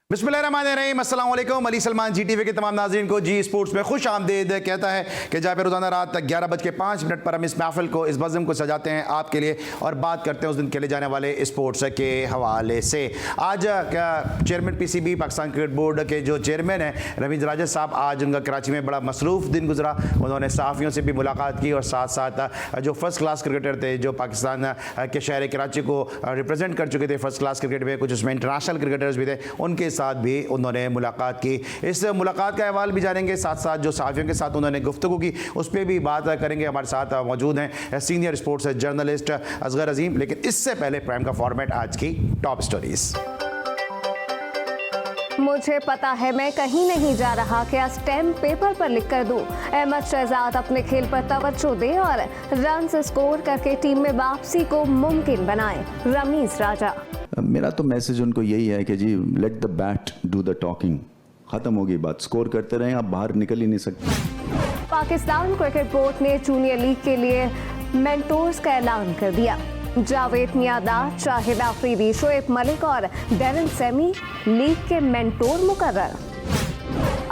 बिस्मिल्लाहिर्रहमानिर्रहीम, अस्सलाम वालेकुम। अली सलमान GTV के तमाम नाज़रीन को जी स्पोर्ट्स में खुश आमदीद कहता है कि जहाँ पे रोज़ाना रात 11:05 पर हम इस महफिल को, इस बज़म को सजाते हैं आपके लिए और बात करते हैं उस दिन खेले जाने वाले स्पोर्ट्स के हवाले से। आज chairman PCB Pakistan cricket board के जो चेयरमैन हैं रमीज़ राजा साहब, आज उनका कराची में बड़ा मसरूफ़ दिन गुजरा। उन्होंने सहाफ़ियों से भी मुलाकात की और साथ साथ जो फर्स्ट क्लास क्रिकेटर थे, जो पाकिस्तान के शहर कराची को रिप्रजेंट कर चुके थे फर्स्ट क्लास क्रिकेट में, कुछ उसमें इंटरनेशनल क्रिकेटर्स भी थे, उनके साथ भी उन्होंने मुलाकात की। इस मुलाकात का अहवाल भी जानेंगे, साथ साथ जो सहाफ़ियों के साथ उन्होंने गुफ्तगू की उस पर भी बात करेंगे। हमारे साथ मौजूद हैं सीनियर स्पोर्ट्स जर्नलिस्ट असगर अजीम। लेकिन इससे पहले प्राइम का फॉर्मेट, आज की टॉप स्टोरीज। मुझे पता है मैं कहीं नहीं जा रहा कि स्टैम्प पेपर पर लिख कर दूं। अहमद शहजाद अपने खेल पर तवज्जो दें और रन्स स्कोर करके टीम में वापसी को मुमकिन बनाएं। रमीज राजा। मेरा तो मैसेज उनको यही है कि जी let the bat do the talking. खत्म हो गई बात, स्कोर करते रहें, आप बाहर निकल ही नहीं सकते। पाकिस्तान क्रिकेट बोर्ड ने जूनियर लीग के लिए मेंटोर्स का ऐलान कर दिया। जावेद मियादाद, शाहिद आफरीदी, शोएब मलिक और डैरन सेमी लीग के मेंटोर मुकर्रर।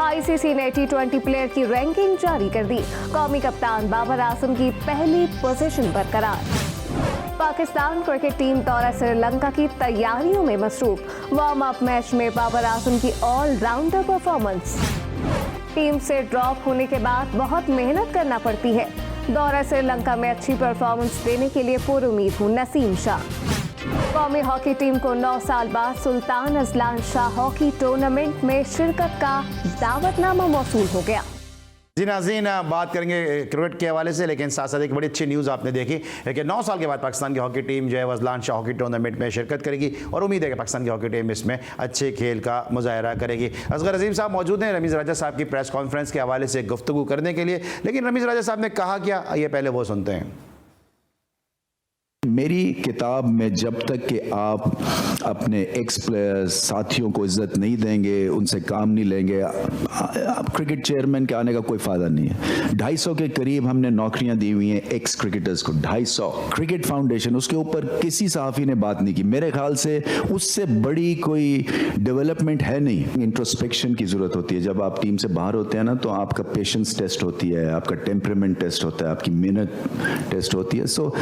ICC ने T20 प्लेयर की रैंकिंग जारी कर दी। कौमी कप्तान बाबर आजम की पहली पोजीशन बरकरार। पाकिस्तान क्रिकेट टीम दौरा श्रीलंका की तैयारियों में मसरूफ। वार्म अप मैच में बाबर आजम की ऑलराउंडर परफॉर्मेंस। टीम से ड्रॉप होने के बाद बहुत मेहनत करना पड़ती है। दौरा श्रीलंका में अच्छी परफॉर्मेंस देने के लिए पुरुमीद हूं। नसीम शाह। कौमी हॉकी टीम को 9 साल बाद Sultan Azlan Shah hockey tournament में शिरकत का दावतनामा मौसूल हो गया। जी नाज़रीन, बात करेंगे क्रिकेट के हवाले से, लेकिन साथ साथ एक बड़ी अच्छी न्यूज़ आपने देखी कि 9 साल के बाद पाकिस्तान की हॉकी टीम जो है अजलान शाह हॉकी टूर्नामेंट में शिरकत करेगी और उम्मीद है कि पाकिस्तान की हॉकी टीम इसमें अच्छे खेल का मुजाहरा करेगी। असगर अजीम साहब मौजूद हैं रमीज़ राजा साहब की प्रेस कॉन्फ्रेंस के हवाले से गुफ्तगू करने के लिए, लेकिन रमीज़ राजा साहब ने कहा क्या, ये पहले वो सुनते हैं। मेरी किताब में जब तक कि आप अपने एक्स प्लेयर्स साथियों को इज्जत नहीं देंगे, उनसे काम नहीं लेंगे, आप क्रिकेट चेयरमैन के आने का कोई फायदा नहीं है। 250 के करीब हमने नौकरियां दी हुई हैं एक्स क्रिकेटर्स को, 250। क्रिकेट फाउंडेशन, उसके ऊपर किसी सहाफ़ी ने बात नहीं की। मेरे ख्याल से उससे बड़ी कोई डेवलपमेंट है नहीं। इंट्रोस्पेक्शन की जरूरत होती है। जब आप टीम से बाहर होते हैं ना, तो आपका पेशेंस टेस्ट होती है, आपका टेम्परामेंट टेस्ट होता है, आपकी मेहनत टेस्ट होती है। सो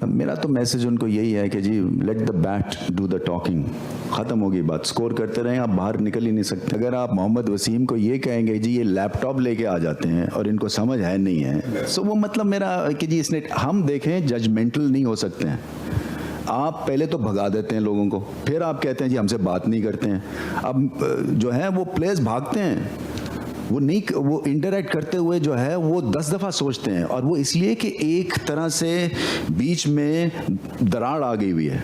मेरा तो मैसेज उनको यही है कि जी let the bat do the talking. खत्म हो गई बात, स्कोर करते रहें, आप बाहर निकल ही नहीं सकते। अगर आप मोहम्मद वसीम को ये कहेंगे जी ये लैपटॉप लेके आ जाते हैं और इनको समझ है नहीं है, सो वो मतलब मेरा कि जी इसने, हम देखें जजमेंटल नहीं हो सकते हैं। आप पहले तो भगा देते हैं लोगों को, फिर आप कहते हैं जी हमसे बात नहीं करते हैं। अब जो है वो प्लेयर्स भागते हैं, वो इंटरैक्ट करते हुए जो है वो 10 दफ़ा सोचते हैं, और वो इसलिए कि एक तरह से बीच में दरार आ गई हुई है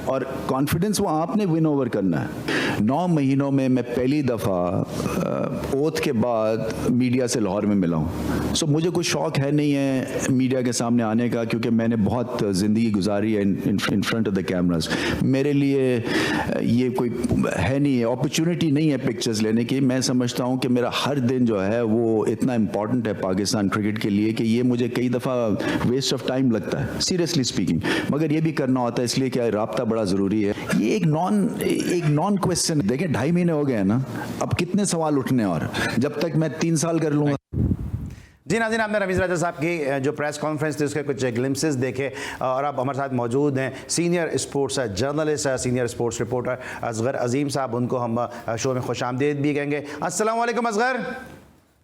और कॉन्फिडेंस वो आपने विन ओवर करना है। 9 महीनों में मैं पहली दफ़ा ओथ के बाद मीडिया से लाहौर में मिला हूँ। सो मुझे कोई शौक़ है नहीं है मीडिया के सामने आने का, क्योंकि मैंने बहुत ज़िंदगी गुजारी है in front of the cameras. मेरे लिए ये कोई है नहीं है, अपॉर्चुनिटी नहीं है पिक्चर्स लेने की। मैं समझता हूँ कि मेरा हर दिन जो है वो इतना इम्पॉर्टेंट है पाकिस्तान क्रिकेट के लिए कि ये मुझे कई दफ़ा वेस्ट ऑफ टाइम लगता है, सीरियसली स्पीकिंग, मगर ये भी करना होता है इसलिए कि राब्ता बड़ा ज़रूरी है। ये एक नॉन क्वेश्चन। देखिए 2.5 महीने हो गए हैं ना, अब कितने सवाल उठने, और जब तक मैं 3 साल कर लूँगा। जी नाज़रीन, आपने रमीज़ राजा साहब की जो प्रेस कॉन्फ्रेंस थी उसके कुछ ग्लिम्सेस देखे, और अब हमारे साथ मौजूद हैं senior sports journalist, senior sports reporter Asghar Azeem साहब। उनको हम शो में खुशामदीद भी कहेंगे। अस्सलाम वालेकुम असगर।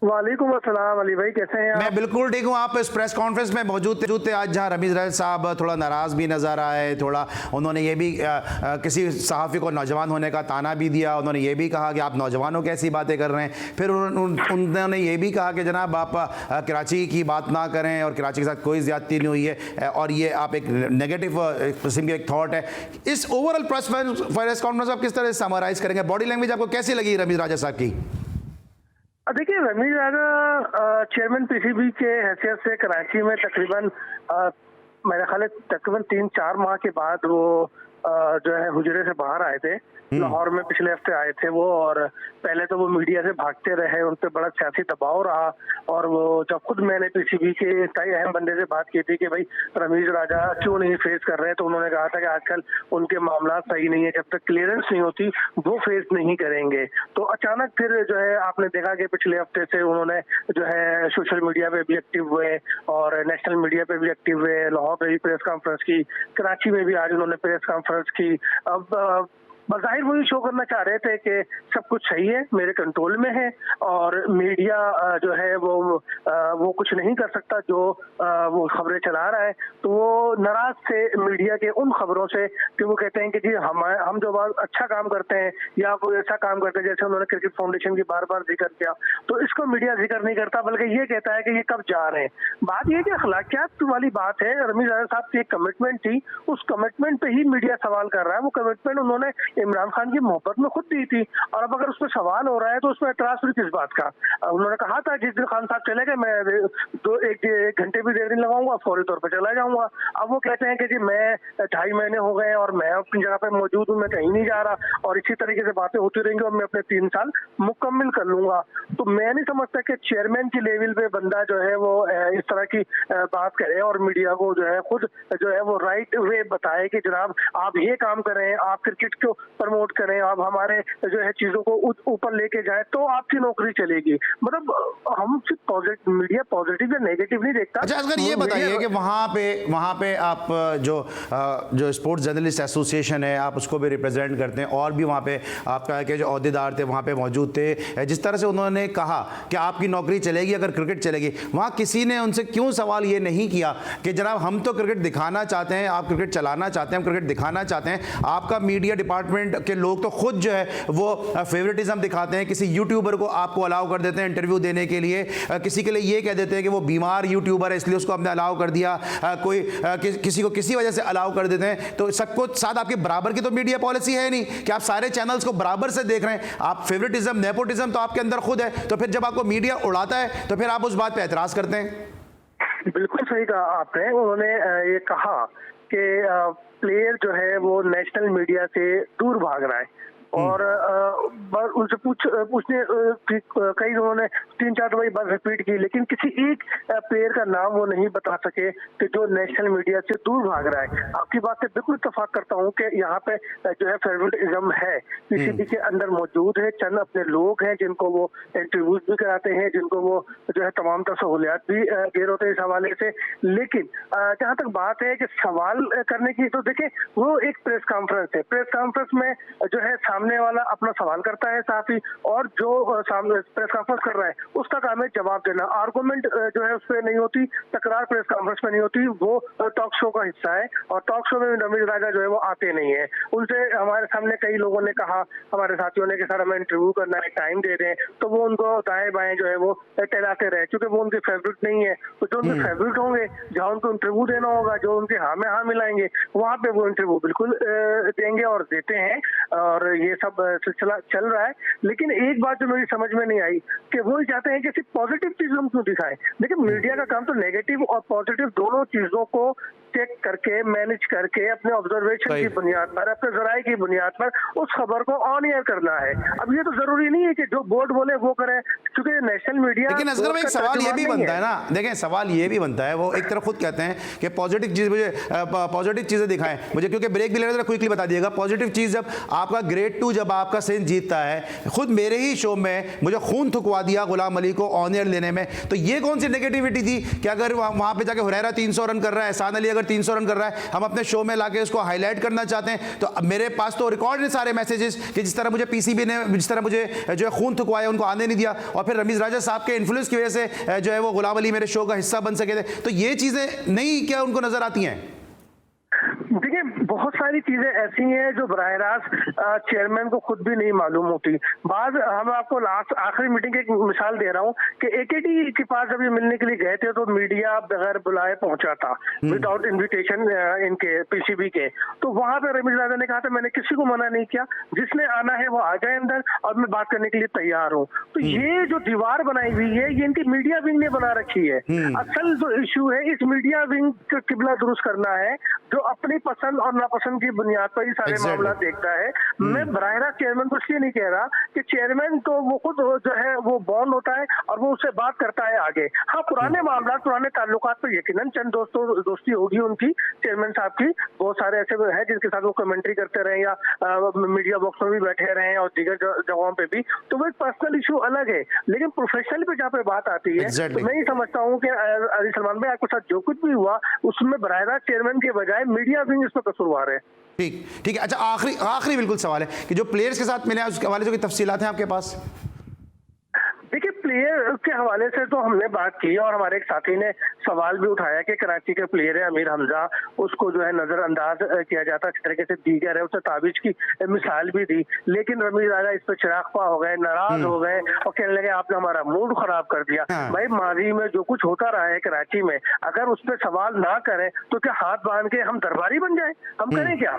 वालेकुम अस्सलाम। अली भाई कैसे हैं आप? मैं बिल्कुल ठीक हूँ। आप इस प्रेस कॉन्फ्रेंस में मौजूद थे आज, जहाँ रमीज़ राजा साहब थोड़ा नाराज़ भी नज़र आए, थोड़ा उन्होंने ये भी किसी सहाफ़ी को नौजवान होने का ताना भी दिया। उन्होंने ये भी कहा कि आप नौजवानों कैसी बातें कर रहे हैं। फिर उन्होंने ये भी कहा कि जनाब आप कराची की बात ना करें और कराची के साथ कोई ज़्यादती नहीं हुई है, और ये आप एक नेगेटिव किस्म की एक थाट है। इस ओवरऑल प्रेस कॉन्फ्रेंस आप किस तरह से समराइज़ करेंगे? बॉडी लैंग्वेज आपको कैसी लगी रमीज़ राजा साहब की? देखिए, रमीज राजा चेयरमैन PCB के हैसियत से कराची में तकरीबन मेरे ख्याल तकरीबन 3-4 माह के बाद वो जो है हुजरे से बाहर आए थे। लाहौर में पिछले हफ्ते आए थे वो, और पहले तो वो मीडिया से भागते रहे, उन पर बड़ा सियासी दबाव रहा, और वो जब खुद मैंने पीसीबी के कई अहम बंदे से बात की थी कि भाई रमीज राजा क्यों नहीं फेस कर रहे, तो उन्होंने कहा था कि आजकल उनके मामला सही नहीं है, जब तक क्लियरेंस नहीं होती वो फेस नहीं करेंगे। तो अचानक फिर जो है आपने देखा कि पिछले हफ्ते से उन्होंने जो है सोशल मीडिया पे भी एक्टिव हुए और नेशनल मीडिया पे भी एक्टिव हुए, लाहौर में भी प्रेस कॉन्फ्रेंस की, कराची में भी आज उन्होंने प्रेस कॉन्फ्रेंस की। अब बज़ाहिर वही शो करना चाह रहे थे कि सब कुछ सही है, मेरे कंट्रोल में है, और मीडिया जो है वो कुछ नहीं कर सकता जो वो खबरें चला रहा है। तो वो नाराज थे मीडिया के उन खबरों से कि वो कहते हैं कि जी हम जो अच्छा काम करते हैं या कोई ऐसा काम करते हैं, जैसे उन्होंने क्रिकेट फाउंडेशन की बार बार जिक्र किया, तो इसको मीडिया जिक्र नहीं करता, बल्कि ये कहता है कि ये कब जा रहे हैं। बात ये कि अखलाकियात वाली बात है, रमीज राजा साहब की एक कमिटमेंट थी, उस कमिटमेंट पे ही मीडिया सवाल कर रहा है। वो कमिटमेंट उन्होंने इमरान खान की मोहब्बत में खुद दी थी, और अब अगर उस पर सवाल हो रहा है तो उसमें एतराज फिर किस बात का। उन्होंने कहा था जिस दिन खान साहब चले गए मैं एक घंटे भी देर नहीं लगाऊंगा, फौरी तौर पर चला जाऊंगा। अब वो कहते हैं कि जी मैं 2.5 महीने हो गए और मैं अपनी जगह पे मौजूद हूँ, मैं कहीं नहीं जा रहा, और इसी तरीके से बातें होती रहेंगी और मैं अपने 3 साल मुकम्मल कर लूंगा। तो मैं नहीं समझता कि चेयरमैन की लेवल पे बंदा जो है वो इस तरह की बात करे और मीडिया को जो है खुद जो है वो राइट वे बताए कि जनाब आप ये काम करें, आप क्रिकेट को प्रमोट करें, आप हमारे जो है चीजों को ऊपर लेके जाए तो आपकी नौकरी चलेगी। मतलब हम सिर्फ मीडिया पॉजिटिव या नेगेटिव नहीं देखता। अच्छा असगर ये बताइए कि वहाँ पे आप जो स्पोर्ट्स जर्नलिस्ट एसोसिएशन है आप उसको भी रिप्रेजेंट करते हैं, और भी वहाँ पे आपका के जो अहदेदार थे वहाँ पे मौजूद थे, जिस तरह से उन्होंने कहा कि आपकी नौकरी चलेगी अगर क्रिकेट चलेगी, वहाँ किसी ने उनसे क्यों सवाल ये नहीं किया कि जनाब हम तो क्रिकेट दिखाना चाहते हैं, आप क्रिकेट चलाना चाहते हैं, हम क्रिकेट दिखाना चाहते हैं, आपका मीडिया डिपार्टमेंट के लोग तो खुद जो है वो फेवरेटिज्म दिखाते हैं, किसी यूट्यूबर को आपको अलाउ कर देते हैं इंटरव्यू देने के लिए, किसी के लिए ये कह देते हैं कि वो बीमार यूट्यूबर है इसलिए उसको हमने अलाउ कर दिया, किसी को किसी वजह से अलाउ कर देते हैं। तो सबको साथ आपके बराबर की तो मीडिया पॉलिसी है नहीं कि आप सारे चैनल्स को बराबर से देख रहे हैं, आप फेवरेटिज्म नेपोटिज्म तो आपके अंदर खुद है, तो फिर जब आपको मीडिया उड़ाता है तो फिर आप उस बात पर एतराज करते हैं। बिल्कुल सही कहा आपने। उन्होंने ये कहा कि प्लेयर जो है वो नेशनल मीडिया से दूर भाग रहा है, और उनसे पूछने कई लोगों ने 3-4 दफा बात रिपीट की, लेकिन किसी एक प्लेयर का नाम वो नहीं बता सके कि जो नेशनल मीडिया से दूर भाग रहा है। आपकी बात से बिल्कुल इत्तेफाक करता हूँ कि यहाँ पे जो है फेवरेटिज्म है, पीसीबी के अंदर मौजूद है, चंद अपने लोग हैं जिनको वो इंटरव्यूज भी कराते हैं, जिनको वो जो है तमाम तर सहूलियात भी दे रहे होते हैं इस हवाले से। लेकिन जहाँ तक बात है कि सवाल करने की, तो देखिए वो एक प्रेस कॉन्फ्रेंस है, प्रेस कॉन्फ्रेंस में जो है सामने वाला अपना सवाल करता है साफी, और जो सामने प्रेस कॉन्फ्रेंस कर रहा है उसका काम है जवाब देना। आर्गुमेंट जो है उस पर नहीं होती, तकरार प्रेस कॉन्फ्रेंस में नहीं होती, वो टॉक शो का हिस्सा है, और टॉक शो में रमीज राजा जो है वो आते नहीं है। उनसे हमारे सामने कई लोगों ने कहा, हमारे साथियों ने, कि सर हमें इंटरव्यू करना है, टाइम दे दें, तो वो उनको दाएं बाएं जो है वो टहलाते रहे, क्योंकि वो उनके फेवरेट नहीं है। तो जो उनके फेवरेट होंगे, जहाँ उनको इंटरव्यू देना होगा, जो उनके हाँ में हाँ मिलाएंगे, वहाँ पे वो इंटरव्यू बिल्कुल देंगे और देते हैं, और ये सब सिलसिला चल रहा है। लेकिन एक बात जो मेरी समझ में नहीं आई कि वो चाहते हैं कि सिर्फ पॉजिटिव चीज हम क्यों दिखाएं। देखिए मीडिया का काम तो नेगेटिव और पॉजिटिव दोनों चीजों को चेक करके, मैनेज करके, अपने ऑब्जर्वेशन की बुनियाद पर, अपने जराये की बुनियाद पर उस खबर को ऑन एयर करना है। अब ये तो जरूरी नहीं है कि जो बोर्ड बोले वो करें, क्योंकि नेशनल मीडिया। लेकिन असगर में एक सवाल ये भी बनता है ना, देखें सवाल ये भी बनता है, वो एक तरफ खुद कहते हैं कि पॉजिटिव चीज, मुझे पॉजिटिव चीजें दिखाएं मुझे, क्योंकि ब्रेक भी लेना था, क्विकली बता दिएगा। पॉजिटिव चीज जब आपका ग्रेड 2 जब आपका सिंध जीतता है, खुद मेरे ही शो में मुझे खून थुकवा दिया गुलाम अली को ऑन एयर लेने में, तो ये कौन सी नेगेटिविटी थी कि अगर वहां पे जाके हुरैरा 300 रन कर रहा है, एहसान अली अगर 300 रन कर रहा है, हम अपने शो में लाके उसको हाईलाइट करना चाहते हैं। तो मेरे पास तो रिकॉर्ड है सारे मैसेजेस कि जिस तरह मुझे पीसीबी ने जिस तरह मुझे जो है खून थुकवाया, उनको आने नहीं दिया, और फिर रमीज राजा साहब के इन्फ्लुएंस की वजह से जो है वो गुलाम अली मेरे शो का हिस्सा बन सके थे। तो ये चीजें नहीं क्या उनको नजर आती हैं? देखिए बहुत सारी चीजें ऐसी हैं जो बराह रास्त चेयरमैन को खुद भी नहीं मालूम होती। बाद हम आपको लास्ट आखिरी मीटिंग की एक मिसाल दे रहा हूँ कि एकेटी के पास जब ये मिलने के लिए गए थे तो मीडिया बगैर बुलाए पहुंचा था, विदाउट इन्विटेशन इनके पीसीबी के। तो वहां पे रमीज राजा ने कहा था मैंने किसी को मना नहीं किया, जिसने आना है वो आ जाए अंदर और मैं बात करने के लिए तैयार हूँ। तो ये जो दीवार बनाई हुई है ये इनकी मीडिया विंग ने बना रखी है। असल जो इशू है इस मीडिया विंग का किबला दुरुस्त करना है। जो अपनी पसंद और नापसंद की बुनियाद पर ही सारे Exactly. मामला देखता है। मैं बराह रास्त चेयरमैन को इसलिए नहीं कह रहा कि चेयरमैन तो वो खुद जो है वो बॉन्ड होता है और वो उससे बात करता है आगे। हाँ, पुराने मामला, पुराने ताल्लुकात पर यकीनन चंद दोस्ती होगी उनकी चेयरमैन साहब की। बहुत सारे ऐसे हैं जिनके साथ वो कमेंट्री करते रहे या मीडिया बॉक्स में भी बैठे रहे और दीगर जगहों पे भी, तो वो एक पर्सनल इशू अलग है। लेकिन प्रोफेशनल पे जहाँ पे बात आती है Exactly. तो मैं ये समझता हूँ कि अली सलमान भाई आपके साथ जो कुछ भी हुआ उसमें बराह रास्त चेयरमैन के बजाय मीडिया भी इसमें कसूरवार है। ठीक ठीक है। अच्छा, आखिरी बिल्कुल सवाल है कि जो प्लेयर्स के साथ मिले हैं उसके हवाले से कोई तफसीलात हैं आपके पास? देखिए, प्लेयर के हवाले से तो हमने बात की और हमारे एक साथी ने सवाल भी उठाया कि कराची के प्लेयर है अमीर हमजा, उसको जो है नजरअंदाज किया जाता है, इस तरीके से दीगर है, उसे ताबीज की मिसाल भी दी। लेकिन रमीज राजा इस पर चिरागपा हो गए, नाराज हो गए और कहने लगे आपने हमारा मूड खराब कर दिया। हाँ। भाई, माजी में जो कुछ होता रहा है कराची में, अगर उस पर सवाल ना करें तो क्या हाथ बांध के हम दरबारी बन जाए? हम करें क्या?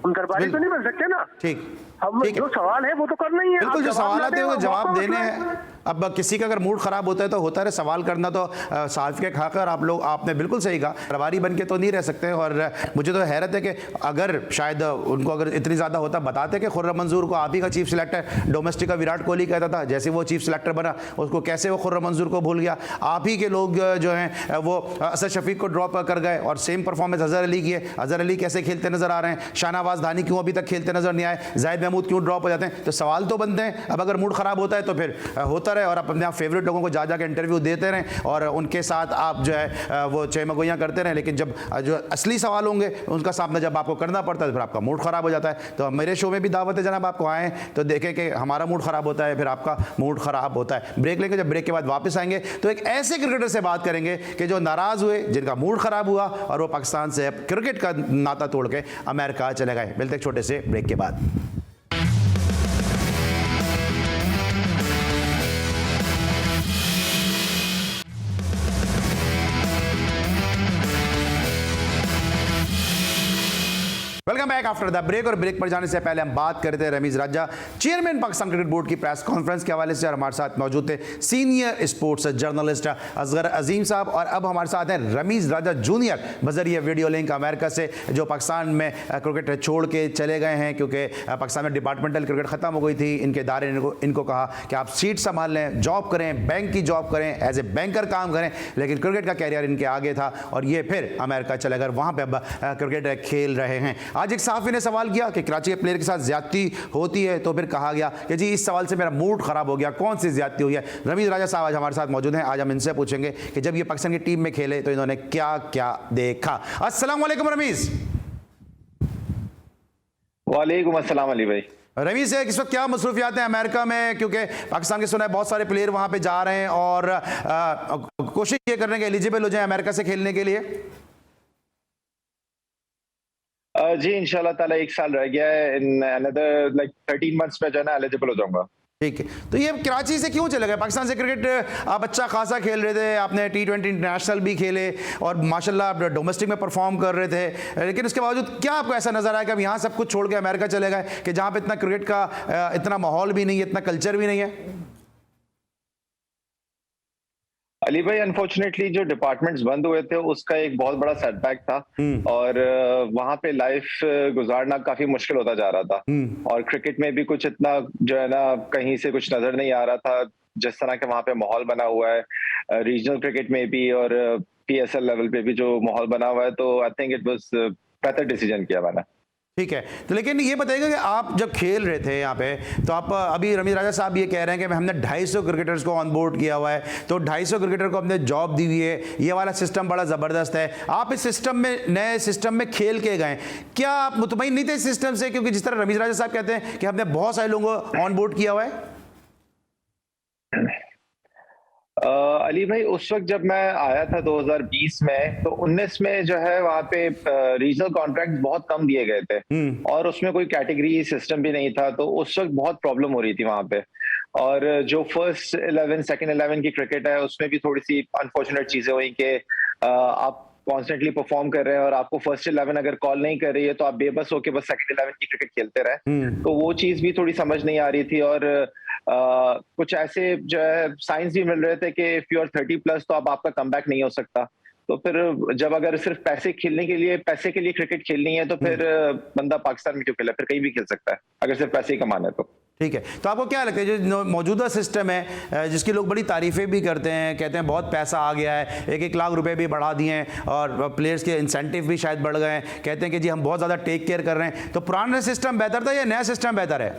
हम दरबारी तो नहीं बन सकते ना। ठीक हम ठीक है। जो सवाल है वो तो करना ही है। बिल्कुल, आप जो जवाब सवाल ना आते दें हैं वो और जवाब मौका देने मतलब हैं। अब किसी का अगर मूड खराब होता है तो होता है, सवाल करना तो सहाफ़ी का हक है। और आपने बिल्कुल सही कहा, प्रभारी बन के तो नहीं रह सकते। और मुझे तो हैरत है कि अगर शायद उनको अगर इतनी ज़्यादा होता, बताते कि खुर्रम मंजूर को आप ही का चीफ सिलेक्टर डोमेस्टिक का विराट कोहली कहता था, जैसे वो चीफ सिलेक्टर बना उसको कैसे वो खुर्रम मंजूर को भूल गया। आप ही के लोग जो हैं वो असद शफीक को ड्रॉप कर गए और सेम परफॉर्मेंस अजहर अली की है। अजहर अली कैसे खेलते नजर आ रहे हैं, शाहनवाज धानी क्यों अभी तक खेलते नजर नहीं आए, जाहिद महमूद क्यों ड्रॉप हो जाते हैं। तो सवाल तो बनते हैं। अब अगर मूड खराब होता है तो फिर होता रहे और अपने आप फेवरेट लोगों को जा के इंटरव्यू देते रहें और उनके साथ आप जो है वो चहमगोइयाँ करते रहें। लेकिन जब जो असली सवाल होंगे उनका सामना जब आपको करना पड़ता है तो फिर आपका मूड खराब हो जाता है। तो मेरे शो में भी दावत है जनाब, आपको आएँ तो देखें कि हमारा मूड खराब होता है, फिर आपका मूड खराब होता है। ब्रेक लेंगे, जब ब्रेक के बाद वापस आएंगे तो एक ऐसे क्रिकेटर से बात करेंगे कि जो नाराज़ हुए, जिनका मूड खराब हुआ और वो पाकिस्तान से क्रिकेट का नाता तोड़ के अमेरिका चले गए। मिलते एक छोटे से ब्रेक के बाद। Welcome back after the break. और ब्रेक पर जाने से पहले हम बात करते हैं Ramiz Raja, chairman Pakistan cricket board की प्रेस कॉन्फ्रेंस के हवाले से। और हमारे साथ मौजूद थे senior sports journalist Asghar Azeem साहब और अब हमारे साथ हैं रमीज राजा जूनियर बजरिए वीडियो लिंक अमेरिका से, जो पाकिस्तान में क्रिकेट छोड़ के चले गए हैं क्योंकि पाकिस्तान में डिपार्टमेंटल क्रिकेट ख़त्म हो गई थी। इनके इदारे ने इनको कहा कि आप सीट संभाल लें, जॉब करें, बैंक की जॉब करें, एज ए बैंकर काम करें, लेकिन क्रिकेट का कैरियर इनके आगे था और ये फिर अमेरिका चले गए, वहाँ पर अब क्रिकेट खेल रहे हैं। आज एक सहाफ़ी ने सवाल किया कि कराची के प्लेयर के साथ ज्यादती होती है, तो फिर कहा गया कि जी इस सवाल से मेरा मूड खराब हो गया, कौन सी ज्यादती हुई है। रमीज राजा साहब आज हमारे साथ मौजूद हैं। आज हम इनसे पूछेंगे कि जब ये पाकिस्तान की टीम में खेले तो इन्होंने क्या क्या देखा। अस्सलाम वालेकुम रमीज। वालेकुम अस्सलाम अली भाई। रमीज से इस वक्त क्या मसरूफियात हैं अमेरिका में, क्योंकि पाकिस्तान के सुना है बहुत सारे प्लेयर वहां पे जा रहे हैं और कोशिश ये कर रहे हैं कि एलिजिबल हो जाए अमेरिका से खेलने के लिए। जी इंशाल्लाह ताला 1 साल रह गया है, इन अनदर लाइक 13 मंथ्स में जो है ना एलिजिबल हो जाऊंगा। ठीक है, तो ये कराची से क्यों चले गए? पाकिस्तान से क्रिकेट आप अच्छा खासा खेल रहे थे, आपने T20 इंटरनेशनल भी खेले और माशाल्लाह आप डोमेस्टिक में परफॉर्म कर रहे थे, लेकिन उसके बावजूद क्या आपको ऐसा नजर आया कि अब यहाँ सब कुछ छोड़ के अमेरिका चले गए कि जहाँ पे इतना क्रिकेट का इतना माहौल भी नहीं है, इतना कल्चर भी नहीं है? अली भाई, अनफॉर्चुनेटली जो डिपार्टमेंट्स बंद हुए थे उसका एक बहुत बड़ा सेटबैक था और वहां पे लाइफ गुजारना काफी मुश्किल होता जा रहा था और क्रिकेट में भी कुछ इतना जो है ना कहीं से कुछ नजर नहीं आ रहा था, जिस तरह के वहां पे माहौल बना हुआ है रीजनल क्रिकेट में भी और PSL लेवल पे भी जो माहौल बना हुआ है। तो आई थिंक इट वाज बेहतर डिसीजन किया मैंने। ठीक है, तो लेकिन ये बताइएगा कि आप जब खेल रहे थे यहाँ पे, तो आप अभी रमीज राजा साहब ये कह रहे हैं कि हमने 250 क्रिकेटर्स को ऑन बोर्ड किया हुआ है, तो 250 क्रिकेटर को हमने जॉब दी हुई है, ये वाला सिस्टम बड़ा ज़बरदस्त है। आप इस सिस्टम में, नए सिस्टम में खेल के गए, क्या आप मुतमईन नहीं थे इस सिस्टम से? क्योंकि जिस तरह रमीज राजा साहब कहते हैं कि हमने बहुत सारे लोगों को ऑन बोर्ड किया हुआ है। अली भाई, उस वक्त जब मैं आया था 2020 में, तो 19 में जो है वहाँ पे रीजनल कॉन्ट्रैक्ट बहुत कम दिए गए थे और उसमें कोई कैटेगरी सिस्टम भी नहीं था, तो उस वक्त बहुत प्रॉब्लम हो रही थी वहाँ पे। और जो फर्स्ट 11 सेकंड 11 की क्रिकेट है उसमें भी थोड़ी सी अनफॉर्चुनेट चीजें हुई कि आप कॉन्स्टेंटली परफॉर्म कर रहे हैं और आपको फर्स्ट 11 अगर कॉल नहीं कर रही है तो आप बेबस होके बस सेकंड 11 की क्रिकेट खेलते रहे। तो वो चीज भी थोड़ी समझ नहीं आ रही थी और कुछ ऐसे जो है साइंस भी मिल रहे थे कि इफ यू आर 30+ तो अब आपका कमबैक नहीं हो सकता। तो फिर जब अगर सिर्फ पैसे के लिए क्रिकेट खेलनी है तो फिर बंदा पाकिस्तान में क्यों खेले, फिर कहीं भी खेल सकता है अगर सिर्फ पैसे ही कमाना है तो। ठीक है, तो आपको क्या लगता है जो मौजूदा सिस्टम है जिसकी लोग बड़ी तारीफें भी करते हैं, कहते हैं बहुत पैसा आ गया है, 1-1 लाख रुपए भी बढ़ा दिए हैं और प्लेयर्स के इंसेंटिव भी शायद बढ़ गए हैं, कहते हैं कि जी हम बहुत ज़्यादा टेक केयर कर रहे हैं, तो पुराना सिस्टम बेहतर था या नया सिस्टम बेहतर है?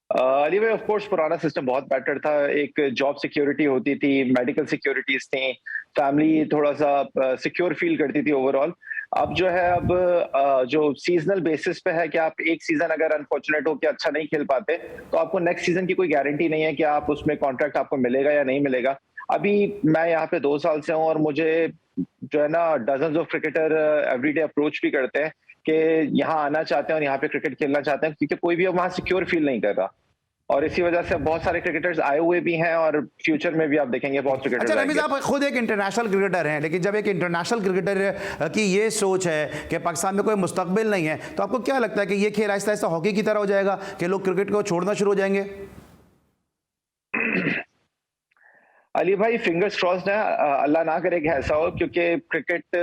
अली भाई, ऑफ कोर्स पुराना सिस्टम बहुत बेटर था। एक जॉब सिक्योरिटी होती थी, मेडिकल सिक्योरिटीज थी, फैमिली थोड़ा सा सिक्योर फील करती थी ओवरऑल। अब जो है जो सीजनल बेसिस पे है कि आप एक सीजन अगर अनफॉर्चुनेट हो कि अच्छा नहीं खेल पाते तो आपको नेक्स्ट सीजन की कोई गारंटी नहीं है कि आप उसमें कॉन्ट्रैक्ट आपको मिलेगा या नहीं मिलेगा। अभी मैं यहाँ पे 2 साल से हूँ और मुझे जो है ना dozens of cricketer everyday approach भी करते हैं कि यहाँ आना चाहते हैं और यहाँ पे क्रिकेट खेलना चाहते हैं, क्योंकि कोई भी अब वहाँ सिक्योर फील नहीं कर रहा। और इसी वजह से बहुत सारे क्रिकेटर्स आए हुए भी हैं और फ्यूचर में भी आप देखेंगे बहुत क्रिकेटर्स अच्छा रमीज, आप खुद एक इंटरनेशनल क्रिकेटर हैं, लेकिन जब एक इंटरनेशनल क्रिकेटर की ये सोच है कि पाकिस्तान में कोई मुस्तकबिल नहीं है, तो आपको क्या लगता है कि ये खेल आहिस्ता आहिस्ता हॉकी की तरह हो जाएगा कि लोग क्रिकेट को छोड़ना शुरू हो जाएंगे? अली भाई, फिंगर्स क्रॉस्ड है, अल्लाह ना करे कि ऐसा हो, क्योंकि क्रिकेट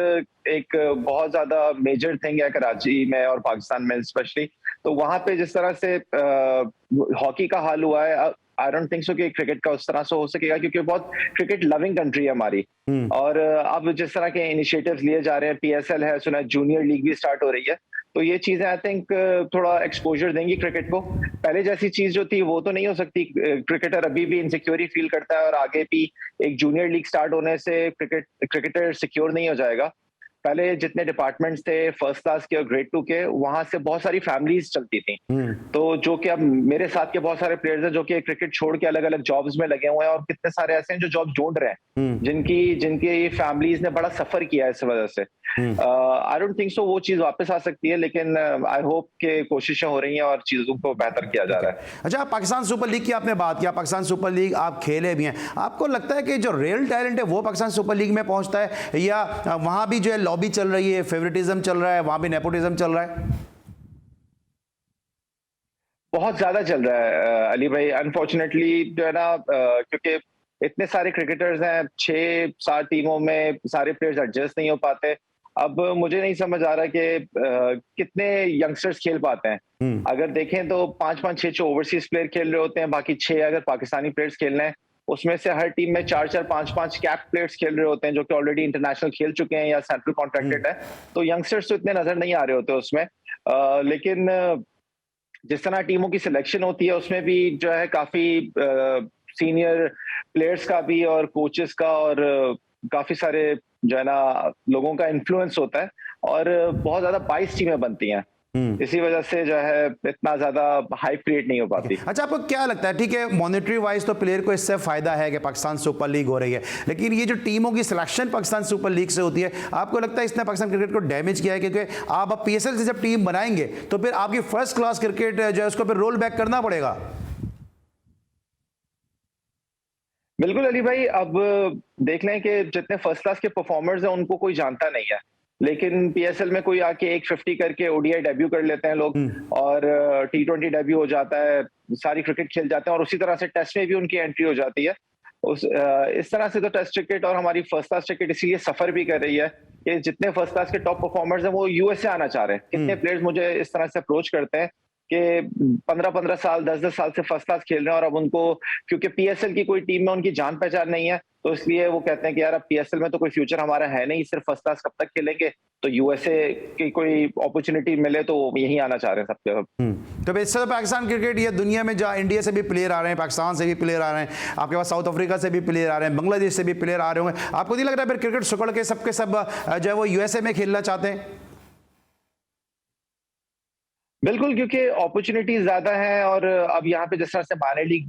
एक बहुत ज्यादा मेजर थिंग है कराची में और पाकिस्तान में स्पेशली। तो वहां पे जिस तरह से हॉकी का हाल हुआ है, आई डोंट थिंक सो कि क्रिकेट का उस तरह से हो सकेगा, क्योंकि बहुत क्रिकेट लविंग कंट्री है हमारी। और अब जिस तरह के इनिशिएटिव्स लिए जा रहे हैं, PSL है, सुना जूनियर लीग भी स्टार्ट हो रही है, तो ये चीजें आई थिंक थोड़ा एक्सपोजर देंगी क्रिकेट को। पहले जैसी चीज जो थी वो तो नहीं हो सकती। क्रिकेटर अभी भी इनसिक्योर फील करता है और आगे भी एक जूनियर लीग स्टार्ट होने से क्रिकेटर सिक्योर नहीं हो जाएगा। पहले जितने डिपार्टमेंट्स थे फर्स्ट क्लास के और ग्रेड 2 के, वहां से बहुत सारी फैमिलीज चलती थी। तो जो कि अब मेरे साथ के बहुत सारे प्लेयर्स हैं जो कि क्रिकेट छोड़ के अलग अलग जॉब्स में लगे हुए हैं, और कितने सारे ऐसे हैं जो जॉब ढूंढ रहे हैं जिनकी फैमिलीज ने बड़ा सफर किया है इस वजह से। आई डोंट थिंक सो वो चीज वापस आ सकती है, लेकिन आई होप के कोशिशें हो रही हैं और चीजों को बेहतर किया जा रहा है। अच्छा, पाकिस्तान सुपर लीग की आपने बात किया, पाकिस्तान सुपर लीग आप खेले भी हैं, आपको लगता है कि जो रियल टैलेंट है वो पाकिस्तान सुपर लीग में पहुंचता है, या वहां भी जो है लॉबी चल रही है, फेवरेटिज्म चल रहा है, वहां भी नेपोटिज्म चल रहा है? बहुत ज्यादा चल रहा है अली भाई, अनफॉर्चुनेटली जो है ना, क्योंकि इतने सारे क्रिकेटर्स हैं, 6-7 टीमों में सारे प्लेयर्स एडजस्ट नहीं हो पाते। अब मुझे नहीं समझ आ रहा कि कितने यंगस्टर्स खेल पाते हैं। अगर देखें तो 5-5, 6-6 ओवरसीज प्लेयर खेल रहे होते हैं, बाकी 6 अगर पाकिस्तानी प्लेयर्स खेल रहे हैं, उसमें से हर टीम में 4-4, 5-5 कैप प्लेयर्स खेल रहे होते हैं जो कि ऑलरेडी इंटरनेशनल खेल चुके हैं या सेंट्रल कॉन्ट्रैक्टेड है। तो यंगस्टर्स तो इतने नजर नहीं आ रहे होते उसमें। लेकिन जिस तरह टीमों की सिलेक्शन होती है उसमें भी जो है काफी सीनियर प्लेयर्स का भी और कोचेस का और काफी सारे जो है ना लोगों का इन्फ्लुएंस होता है, और बहुत ज्यादा 22 टीमें बनती हैं। इसी वजह से जो है इतना ज्यादा हाइप क्रिएट नहीं हो पाती। अच्छा, आपको क्या लगता है, ठीक है मॉनेटरी वाइज तो प्लेयर को इससे फायदा है कि पाकिस्तान सुपर लीग हो रही है, लेकिन ये जो टीमों की सिलेक्शन पाकिस्तान सुपर लीग से होती है, आपको लगता है इसने पाकिस्तान क्रिकेट को डैमेज किया है? क्योंकि आप अब PSL से जब टीम बनाएंगे तो फिर आपकी फर्स्ट क्लास क्रिकेट जो है उसको फिर रोल बैक करना पड़ेगा। बिल्कुल अली भाई, अब देख लें कि जितने फर्स्ट क्लास के परफॉर्मर्स हैं उनको कोई जानता नहीं है, लेकिन PSL में कोई आके 150 करके ODI डेब्यू कर लेते हैं लोग, और T20 डेब्यू हो जाता है, सारी क्रिकेट खेल जाते हैं, और उसी तरह से टेस्ट में भी उनकी एंट्री हो जाती है। इस तरह से तो टेस्ट क्रिकेट और हमारी फर्स्ट क्लास क्रिकेट इसीलिए सफर भी कर रही है कि जितने फर्स्ट क्लास के टॉप परफॉर्मर्स हैं वो US से आना चाह रहे हैं। कितने प्लेयर्स मुझे इस तरह से अप्रोच करते हैं कि 15-15 साल 10-10 साल से फर्स्ट क्लास खेल रहे हैं, और अब उनको क्योंकि PSL की कोई टीम में उनकी जान पहचान नहीं है, तो इसलिए वो कहते हैं कि यार अब PSL में तो कोई फ्यूचर हमारा है नहीं, सिर्फ फर्स्ट क्लास कब तक खेलेंगे, तो USA की कोई अपॉर्चुनिटी मिले तो यही आना चाह रहे हैं सबके। तो इससे तो पाकिस्तान क्रिकेट ये दुनिया में जहाँ इंडिया से भी प्लेयर आ रहे हैं, पाकिस्तान से भी प्लेयर आ रहे हैं, आपके पास साउथ अफ्रीका से भी प्लेयर आ रहे हैं, बांग्लादेश से भी प्लेयर आ रहे होंगे, आपको नहीं लग रहा है फिर क्रिकेट सुकड़ के सबके सब जो है वो USA में खेलना चाहते हैं? बिल्कुल, क्योंकि अपॉर्चुनिटीज ज्यादा हैं, और अब यहाँ पे जिस तरह से माइनर लीग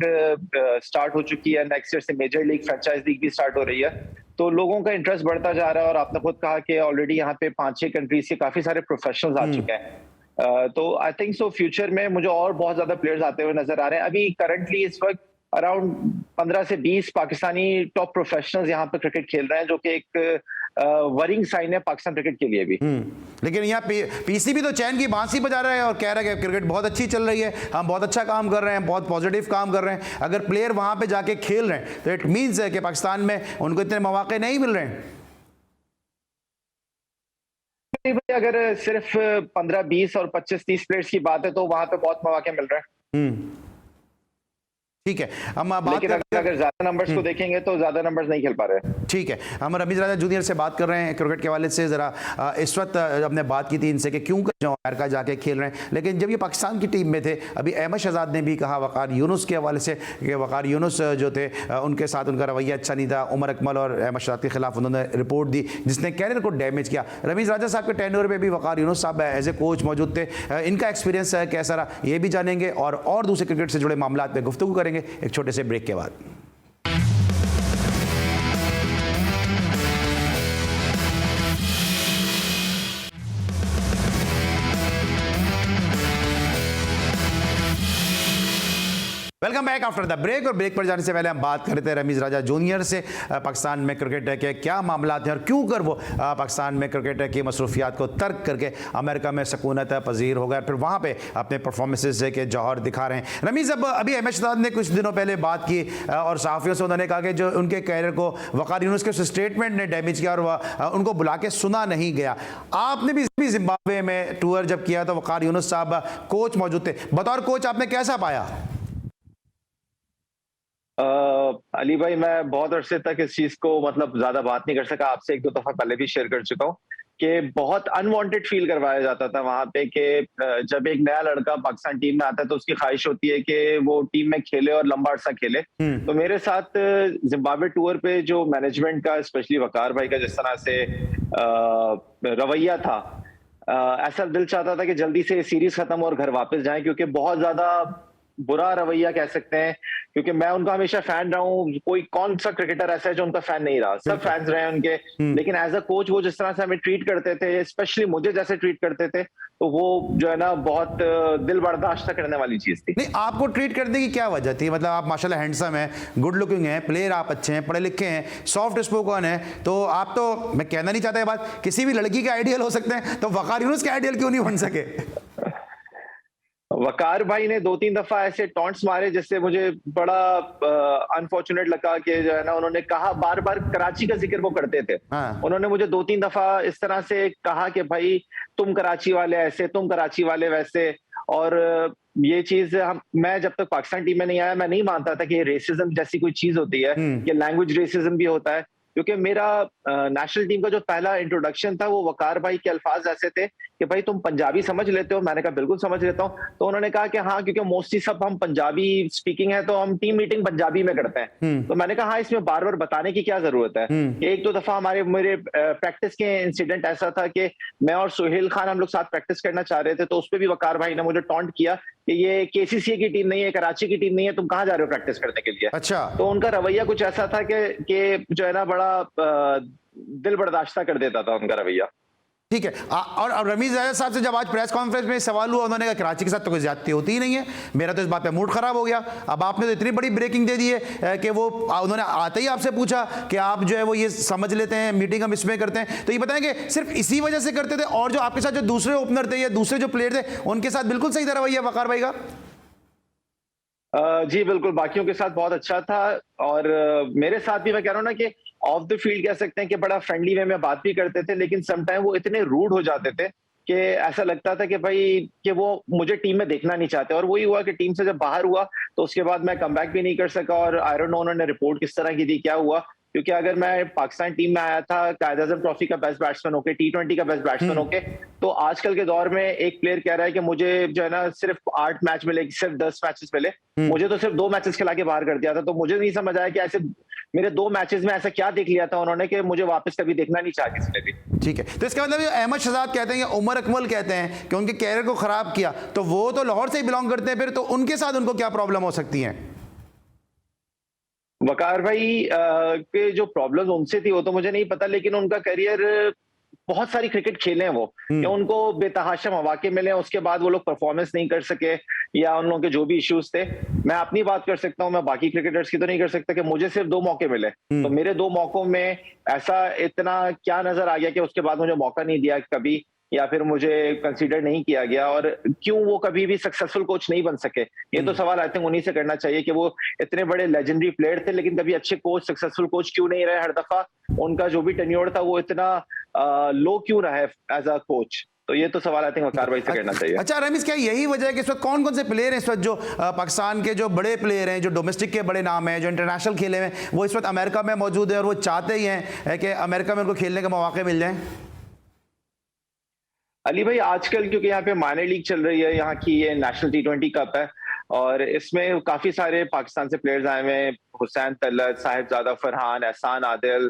स्टार्ट हो चुकी है, नेक्स्ट ईयर से मेजर लीग फ्रेंचाइज लीग भी स्टार्ट हो रही है, तो लोगों का इंटरेस्ट बढ़ता जा रहा है। और आपने खुद कहा कि ऑलरेडी यहाँ पे 5-6 कंट्रीज के काफी सारे प्रोफेशनल्स आ चुके हैं। तो आई थिंक सो फ्यूचर में मुझे और बहुत ज्यादा प्लेयर्स आते हुए नजर आ रहे हैं। अभी करंटली इस वक्त अराउंड 15 से 20 पाकिस्तानी टॉप प्रोफेशनल्स यहाँ पे क्रिकेट खेल रहे हैं, जो कि एक वरिंग साइन है पाकिस्तान क्रिकेट के लिए भी। लेकिन यहाँ पीसीबी तो चैन की बांसी बजा रहा है और कह रहा है कि क्रिकेट बहुत अच्छी चल रही है, हम बहुत अच्छा काम कर रहे हैं, बहुत पॉजिटिव काम कर रहे हैं। अगर प्लेयर वहां पे जाके खेल रहे हैं तो इट मींस है कि पाकिस्तान में उनको इतने मौके नहीं मिल रहे हैं। भाई अगर सिर्फ 15, 20 और 25, 30 प्लेयर्स की बात है तो वहां पे बहुत मौके मिल रहे हैं। ठीक है, हम बात लेकिन अगर ज्यादा नंबर्स को देखेंगे तो ज्यादा नंबर्स नहीं खेल पा रहे। ठीक है, हम रमीज राजा जूनियर से बात कर रहे हैं क्रिकेट के हवाले से। जरा इस वक्त हमने बात की थी इनसे कि क्यों कर जाओ अमेरिका जाके खेल रहे हैं, लेकिन जब ये पाकिस्तान की टीम में थे, अभी अहमद शहजाद ने भी कहा वकार यूनुस के हवाले से कि वकार यूनुस जो थे उनके साथ उनका रवैया अच्छा नहीं था। उमर अकमल और अहमद शहजाद के खिलाफ उन्होंने रिपोर्ट दी जिसने कैरियर को डैमेज किया। रमीज राजा साहब के टेन्योर में भी वकार यूनुस साहब एज ए कोच मौजूद थे, इनका एक्सपीरियंस कैसा रहा ये भी जानेंगे और दूसरे क्रिकेट से जुड़े मामला पे गुफ्तगू करेंगे एक छोटे से ब्रेक के बाद। Welcome back after the break. और ब्रेक पर जाने से पहले हम बात कर रहे थे रमीज राजा जूनियर से पाकिस्तान में क्रिकेट के क्या मामला थे और क्यों कर वो पाकिस्तान में क्रिकेट की मसरूफियात को तर्क करके अमेरिका में सकूनत पजीर हो गए, फिर वहाँ पे अपने परफॉर्मेंसेज के जौहर दिखा रहे हैं। रमीज, अभी अहमद शहजाद ने कुछ दिनों पहले बात की और सहाफ़ियों से उन्होंने कहा कि जो उनके कैरियर को वकार यूनुस के स्टेटमेंट ने डैमेज किया और उनको बुला के सुना नहीं गया। आपने भी जिम्बाब्वे में टूर जब किया तो वकार यूनुस साहब कोच मौजूद थे, बतौर कोच आपने कैसा पाया? अली भाई, मैं बहुत अरसे तक इस चीज को मतलब ज्यादा बात नहीं कर सका, आपसे एक दो दफा पहले भी शेयर कर चुका हूँ कि बहुत अनवांटेड फील करवाया जाता था वहां पे कि जब एक नया लड़का पाकिस्तान टीम में आता है तो उसकी ख्वाहिश होती है कि वो टीम में खेले और लंबा अरसा खेले। तो मेरे साथ जिम्बाब्वे टूर पे जो मैनेजमेंट का, स्पेशली वकार भाई का जिस तरह से रवैया था, ऐसा दिल चाहता था कि जल्दी से सीरीज खत्म और घर वापस जाएं, क्योंकि बहुत ज्यादा बुरा रवैया कह सकते हैं। क्योंकि मैं उनका हमेशा फैन रहा हूँ, कोई कौन सा क्रिकेटर ऐसा है जो उनका फैन नहीं रहा, सब फैंस रहे हैं उनके। लेकिन एज अ कोच वो जिस तरह से हमें ट्रीट करते थे, स्पेशली मुझे जैसे ट्रीट करते थे, तो वो जो है ना बहुत दिल बर्दाश्त करने वाली चीज थी। नहीं, आपको ट्रीट करने की क्या वजह थी? मतलब आप माशाल्लाह हैंडसम हैं, गुड लुकिंग हैं, प्लेयर आप अच्छे हैं, पढ़े लिखे हैं, सॉफ्ट स्पोकन है, तो आप तो, मैं कहना नहीं चाहता ये बात, किसी भी लड़की के आइडियल हो सकते हैं, तो वकार यूनुस के आइडियल क्यों नहीं बन सके? वकार भाई ने 2-3 दफा ऐसे टॉन्ट्स मारे जिससे मुझे बड़ा अनफॉर्चुनेट लगा कि जो है ना, उन्होंने कहा, बार बार कराची का जिक्र वो करते थे। उन्होंने मुझे 2-3 दफा इस तरह से कहा कि भाई तुम कराची वाले ऐसे, तुम कराची वाले वैसे। और ये चीज मैं जब तक पाकिस्तान टीम में नहीं आया मैं नहीं मानता था कि ये रेसिज्म जैसी कोई चीज होती है, कि लैंग्वेज रेसिज्म भी होता है। क्योंकि मेरा नेशनल टीम का जो पहला इंट्रोडक्शन था वो वकार भाई के अल्फाज ऐसे थे कि भाई तुम पंजाबी समझ लेते हो? मैंने कहा बिल्कुल समझ लेता हूँ। तो उन्होंने कहा कि हाँ, क्योंकि मोस्टली सब हम पंजाबी स्पीकिंग है तो हम टीम मीटिंग पंजाबी में करते हैं। तो मैंने कहा हाँ, इसमें बार बार बताने की क्या जरूरत है। एक दो दफा मेरे प्रैक्टिस के इंसिडेंट ऐसा था कि मैं और सुहेल खान हम लोग साथ प्रैक्टिस करना चाह रहे थे, तो उस पर भी वकार भाई ने मुझे टॉन्ट किया कि ये केसीसीए की टीम नहीं है, कराची की टीम नहीं है, तुम कहाँ जा रहे हो प्रैक्टिस करने के लिए? अच्छा। तो उनका रवैया कुछ ऐसा था कि जो है ना बड़ा दिल बर्दाश्ता कर देता था उनका रवैया। ठीक है, और रमीज राजा साहब से जब आज प्रेस कॉन्फ्रेंस में सवाल हुआ, उन्होंने कहा कराची के साथ तो कोई ज्यादती होती ही नहीं है। मेरा तो इस बात पे मूड खराब हो गया। अब आपने तो इतनी बड़ी ब्रेकिंग दे दी है कि वो उन्होंने आते ही आपसे पूछा कि आप जो है वो ये समझ लेते हैं मीटिंग हम इसमें करते हैं, तो ये बताएं कि सिर्फ इसी वजह से करते थे, और जो आपके साथ जो दूसरे ओपनर थे या दूसरे जो प्लेयर थे उनके साथ बिल्कुल सही था रवैया वकार भाई का? जी बिल्कुल, बाकियों के साथ बहुत अच्छा था। और मेरे साथ भी मैं कह रहा हूँ ना कि ऑफ द फील्ड कह सकते हैं कि बड़ा फ्रेंडली वे में बात भी करते थे, लेकिन समटाइम वो इतने रूड हो जाते थे कि ऐसा लगता था कि भाई कि वो मुझे टीम में देखना नहीं चाहते। और वही हुआ कि टीम से जब बाहर हुआ तो उसके बाद मैं कम बैक भी नहीं कर सका। और आई डोंट नो उन्होंने रिपोर्ट किस तरह की थी, क्या हुआ, क्योंकि अगर मैं पाकिस्तान टीम में आया था कायद-ए-आज़म ट्रॉफी का बेस्ट बैट्समैन होके, T20 का बेस्ट बैट्समैन होके, तो आजकल के दौर में एक प्लेयर कह रहा है कि मुझे जो है ना सिर्फ 8 मैच मिले, सिर्फ 10 मैचेस मिले, मुझे तो सिर्फ 2 मैचेस खिला के बाहर कर दिया था। तो मुझे नहीं समझ आया कि ऐसे मेरे 2 मैचेस में ऐसा क्या देख लिया था उन्होंने कि मुझे वापस कभी देखना नहीं चाहा किसी ने भी। ठीक है, तो इसका मतलब अहमद शहजाद कहते हैं या उमर अकमल कहते हैं कि उनके कैरियर को खराब किया, तो वो तो लाहौर से ही बिलोंग करते हैं, फिर तो उनके साथ उनको क्या प्रॉब्लम हो सकती है? वकार भाई के जो प्रॉब्लम्स उनसे थी वो तो मुझे नहीं पता, लेकिन उनका करियर बहुत सारी क्रिकेट खेले हैं वो, या उनको बेतहाशा मौके मिले, उसके बाद वो लोग परफॉर्मेंस नहीं कर सके या उन लोगों के जो भी इश्यूज थे। मैं अपनी बात कर सकता हूं, मैं बाकी क्रिकेटर्स की तो नहीं कर सकता कि मुझे सिर्फ 2 मौके मिले, तो मेरे 2 मौकों में ऐसा इतना क्या नजर आ गया कि उसके बाद मुझे मौका नहीं दिया कभी, या फिर मुझे कंसीडर नहीं किया गया, और क्यों वो कभी भी सक्सेसफुल कोच नहीं बन सके। ये तो सवाल आई थिंक उन्हीं से करना चाहिए कि वो इतने बड़े लेजेंडरी प्लेयर थे लेकिन कभी अच्छे कोच, सक्सेसफुल कोच क्यों नहीं रहे। हर दफा उनका जो भी टेन्योर था वो इतना लो क्यों रहा है एज अ कोच। तो ये तो सवाल आई थिंक वकार भाई से करना चाहिए। अच्छा रमीज, क्या यही वजह है कि इस वक्त कौन कौन से प्लेयर हैं इस वक्त जो पाकिस्तान के जो बड़े प्लेयर हैं, जो डोमेस्टिक के बड़े नाम हैं, जो इंटरनेशनल खेले हैं, वो इस वक्त अमेरिका में मौजूद है और वो चाहते ही हैं कि अमेरिका में उनको खेलने का मौका मिल जाए? अली भाई, आजकल क्योंकि यहाँ पे माइनर लीग चल रही है, यहाँ की ये नेशनल T20 कप है और इसमें काफी सारे पाकिस्तान से प्लेयर्स आए हुए हैं। Hussain Talat, Sahibzada Farhan, Ehsan Adil,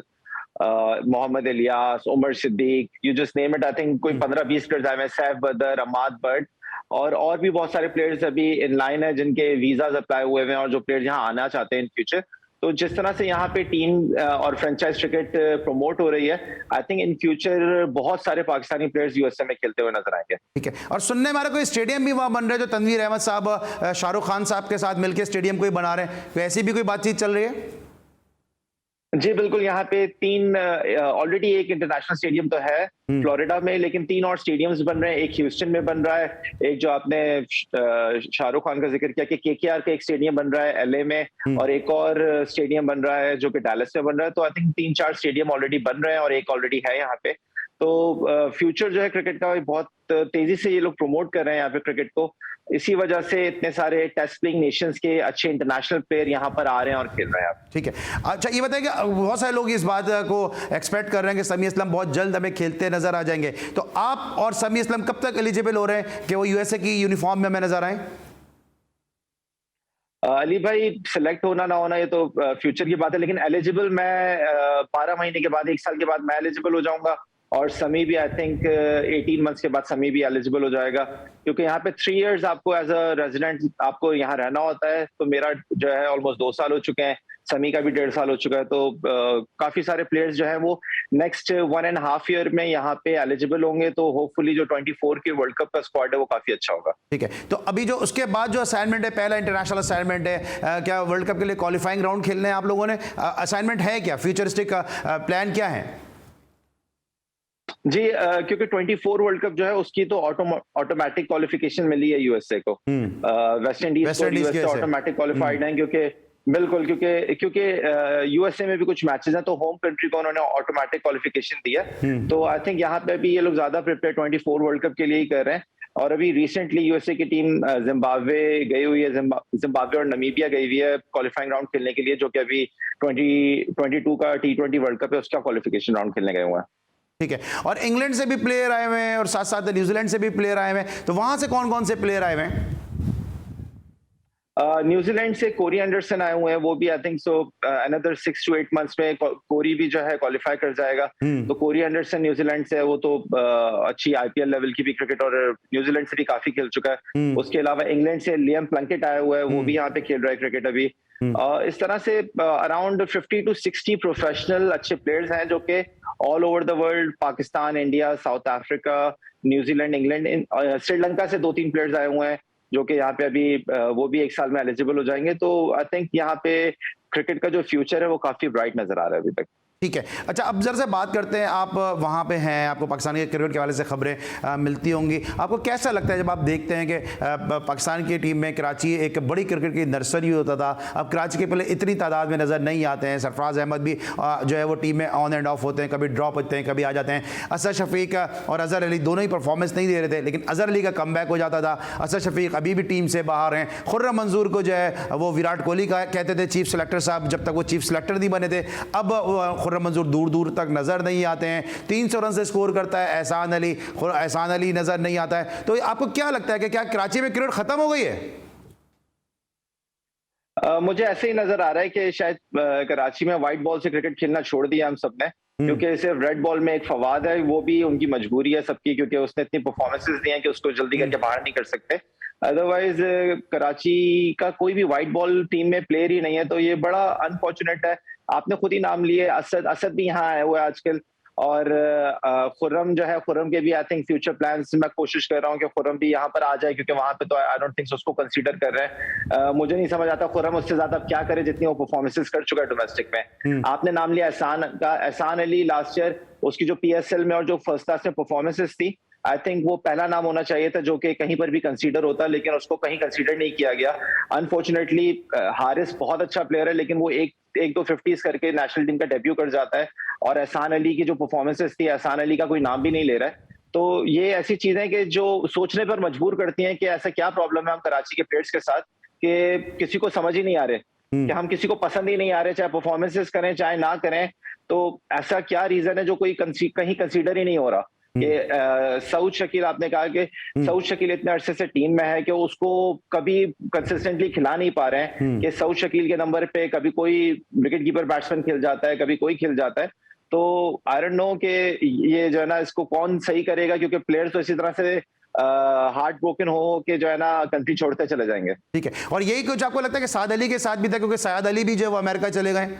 Mohammad Ilyas, Umar Siddiq, you just name it. I think कोई 15-20 प्लेयर्स आए हुए हैं, सैफ बदर, अमाद बट और भी बहुत सारे प्लेयर्स अभी इन लाइन है जिनके वीजाज अप्लाई हुए हैं और जो प्लेयर्स यहाँ आना चाहते हैं इन फ्यूचर। तो जिस तरह से यहाँ पे टीम और फ्रेंचाइज क्रिकेट प्रमोट हो रही है, आई थिंक इन फ्यूचर बहुत सारे पाकिस्तानी प्लेयर्स यूएसए में खेलते हुए नजर आएंगे। ठीक है, और सुनने में आ रहा कोई स्टेडियम भी वहां बन रहा है जो तनवीर अहमद साहब शाहरुख खान साहब के साथ मिलकर स्टेडियम कोई बना रहे हैं, कोई ऐसी भी कोई बातचीत चल रही है? जी बिल्कुल, यहाँ पे 3 ऑलरेडी एक इंटरनेशनल स्टेडियम तो है फ्लोरिडा में, लेकिन 3 और स्टेडियम्स बन रहे हैं। एक ह्यूस्टन में बन रहा है, एक जो आपने शाहरुख खान का जिक्र किया कि केकेआर का एक स्टेडियम बन रहा है एलए में, और एक और स्टेडियम बन रहा है जो कि डैलस में बन रहा है। तो आई थिंक 3-4 स्टेडियम ऑलरेडी बन रहे हैं और एक ऑलरेडी है यहाँ पे। तो फ्यूचर जो है क्रिकेट का बहुत तेजी से ये लोग प्रमोट कर रहे हैं यहाँ पे क्रिकेट को। इसी वजह से इतने सारे टेस्ट प्लेइंग नेशंस के अच्छे इंटरनेशनल प्लेयर यहाँ पर आ रहे हैं और खेल रहे हैं। ठीक है, अच्छा ये बताइए कि बहुत सारे लोग इस बात को एक्सपेक्ट कर रहे हैं कि समी असलम बहुत जल्द हमें खेलते नजर आ जाएंगे, तो आप और समी असलम कब तक एलिजिबल हो रहे हैं कि वो यूएसए की यूनिफॉर्म में हमें नजर आए? अली भाई, सिलेक्ट होना ना होना ये तो फ्यूचर की बात है, लेकिन एलिजिबल मैं 12 महीने के बाद, 1 साल के बाद मैं एलिजिबल हो जाऊंगा, और समी भी आई थिंक 18 मंथ्स के बाद समी भी एलिजिबल हो जाएगा, क्योंकि यहाँ पे 3 इयर्स आपको एज अ रेजिडेंट आपको यहाँ रहना होता है। तो मेरा जो है ऑलमोस्ट 2 साल हो चुके हैं, समी का भी 1.5 साल हो चुका है। तो काफी सारे प्लेयर्स जो हैं वो नेक्स्ट 1.5 ईयर में यहाँ पे एलिजिबल होंगे। तो होपफुली जो 24 के वर्ल्ड कप का स्क्वाड है वो काफी अच्छा होगा। ठीक है, तो अभी जो उसके बाद जो असाइनमेंट है, पहला इंटरनेशनल असाइनमेंट है, क्या वर्ल्ड कप के लिए क्वालिफाइंग राउंड खेलने हैं आप लोगों ने? असाइनमेंट है क्या, फ्यूचरिस्टिक प्लान क्या है? जी क्योंकि 24 वर्ल्ड कप जो है उसकी तो ऑटोमेटिक क्वालिफिकेशन मिली है यूएसए को। वेस्ट इंडीज को यूएसए ऑटोमेटिक क्वालिफाइड है, क्योंकि बिल्कुल क्योंकि यूएसए में भी कुछ मैचेस हैं तो होम कंट्री को उन्होंने ऑटोमेटिक क्वालिफिकेशन दिया। तो आई थिंक यहाँ पे भी ये लोग ज्यादा प्रिपेयर 24 वर्ल्ड कप के लिए ही कर रहे हैं। और अभी रिसेंटली यूएसए की टीम जिम्बाब्वे गई हुई है, जिम्बाब्वे और नमीबिया गई हुई है क्वालिफाइंग राउंड खेलने के लिए, जो कि अभी 2022 का T20 वर्ल्ड कप है उसका क्वालिफिकेशन राउंड खेलने गए हुए हैं। ठीक है, और इंग्लैंड से भी प्लेयर आए हुए हैं और साथ साथ न्यूजीलैंड से भी प्लेयर आए हुए हैं, तो वहां से कौन कौन से प्लेयर आए हुए हैं? न्यूजीलैंड से कोरी एंडरसन आए हुए हैं, वो भी I think so another 6 to 8 months में कोरी भी जो है क्वालिफाई कर जाएगा। तो कोरी एंडरसन न्यूजीलैंड से है, वो तो अच्छी आईपीएल लेवल की भी क्रिकेट और न्यूजीलैंड से भी काफी खेल चुका है। उसके अलावा इंग्लैंड से लियम प्लंकेट आया हुआ है, वो भी यहाँ पे खेल रहा है क्रिकेट अभी। इस तरह से अराउंड 50 to 60 प्रोफेशनल अच्छे प्लेयर्स हैं जो कि all over the world, Pakistan, India, south Africa, New Zealand, England, Sri Lanka से 2-3 प्लेयर्स आए हुए हैं जो कि यहाँ पे अभी वो भी 1 साल में एलिजिबल हो जाएंगे। तो आई थिंक यहाँ पे क्रिकेट का जो फ्यूचर है वो काफी ब्राइट नजर आ रहा है अभी तक। ठीक है, अच्छा अब जरा से बात करते हैं, आप वहाँ पे हैं, आपको पाकिस्तान के क्रिकेट के हवाले से खबरें मिलती होंगी, आपको कैसा लगता है जब आप देखते हैं कि पाकिस्तान की टीम में कराची एक बड़ी क्रिकेट की नर्सरी होता था, अब कराची के पहले इतनी तादाद में नज़र नहीं आते हैं, सरफराज अहमद भी जो है वो टीम में ऑन एंड ऑफ होते हैं, कभी ड्रॉप होते हैं, कभी आ जाते हैं, असद शफीक और अजहर अली दोनों ही परफॉर्मेंस नहीं दे रहे थे, लेकिन अजहर अली का कमबैक हो जाता था, असद शफीक अभी भी टीम से बाहर हैं, खुर्रम मंजूर को जो है वो विराट कोहली का कहते थे चीफ सेलेक्टर साहब, जब तक वो चीफ सेलेक्टर नहीं बने थे, अब खुर्रम मंजूर दूर दूर तक नजर नहीं आते हैं, 300 रन से स्कोर करता है एहसान अली नजर नहीं आता है। तो आपको क्या लगता है कि क्या कराची में क्रिकेट खत्म हो गई है? मुझे ऐसे ही नजर आ रहा है कि शायद कराची में व्हाइट बॉल से क्रिकेट खेलना छोड़ दिया हम सबने, क्योंकि सिर्फ रेड बॉल में एक फवाद है, वो भी उनकी मजबूरी है सबकी, क्योंकि उसने इतनी परफॉर्मेंसेस दी हैं कि उसको जल्दी करके बाहर नहीं कर सकते। अदरवाइज कराची का कोई भी व्हाइट बॉल टीम में प्लेयर ही नहीं है, तो ये बड़ा अनफॉर्चुनेट है। आपने खुद ही नाम लिए, असद भी यहाँ आए हुए आजकल, और खुर्रम जो है, खुर्रम के भी आई थिंक फ्यूचर प्लान्स मैं कोशिश कर रहा हूँ कि खुर्रम भी यहाँ पर आ जाए, क्योंकि वहां पे तो आई डोंट थिंक उसको कंसीडर कर रहे हैं। मुझे नहीं समझ आता खुर्रम उससे ज्यादा क्या करे जितनी वो परफॉर्मेंसेस कर चुका है डोमेस्टिक में। आपने नाम लिया एहसान का, एहसान अली लास्ट ईयर उसकी जो PSL में और जो फर्स्ट क्लास में परफॉर्मेंसेस थी, आई थिंक वो पहला नाम होना चाहिए था जो कि कहीं पर भी कंसीडर होता, लेकिन उसको कहीं कंसीडर नहीं किया गया। अनफॉर्चुनेटली हारिस बहुत अच्छा प्लेयर है, लेकिन वो एक दो 50s करके नेशनल टीम का डेब्यू कर जाता है, और एहसान अली की जो परफॉर्मेंसेस थी, एहसान अली का कोई नाम भी नहीं ले रहा है। तो ये ऐसी चीजें कि जो सोचने पर मजबूर करती हैं कि ऐसा क्या प्रॉब्लम है हम कराची के प्लेयर्स के साथ कि किसी को समझ ही नहीं आ रहे, कि हम किसी को पसंद ही नहीं आ रहे, चाहे परफॉर्मेंसेस करें चाहे ना करें। तो ऐसा क्या रीजन है जो कोई कहीं कंसीडर ही नहीं हो रहा कि सऊद शकील, आपने कहा कि सऊद शकील इतने अरसे से टीम में है कि उसको कभी कंसिस्टेंटली खिला नहीं पा रहे हैं, कि सऊद शकील के नंबर पे कभी कोई विकेट कीपर बैट्समैन खेल जाता है, कभी कोई खेल जाता है। तो आई डोंट नो कि ये जो है ना इसको कौन सही करेगा, क्योंकि प्लेयर्स तो इसी तरह से हार्ट ब्रोकन हो के जो है ना कंट्री छोड़ते चले जाएंगे। ठीक है, और यही कुछ आपको लगता है कि साद अली के साथ भी था, क्योंकि साद अली भी जो है वो अमेरिका चले गए?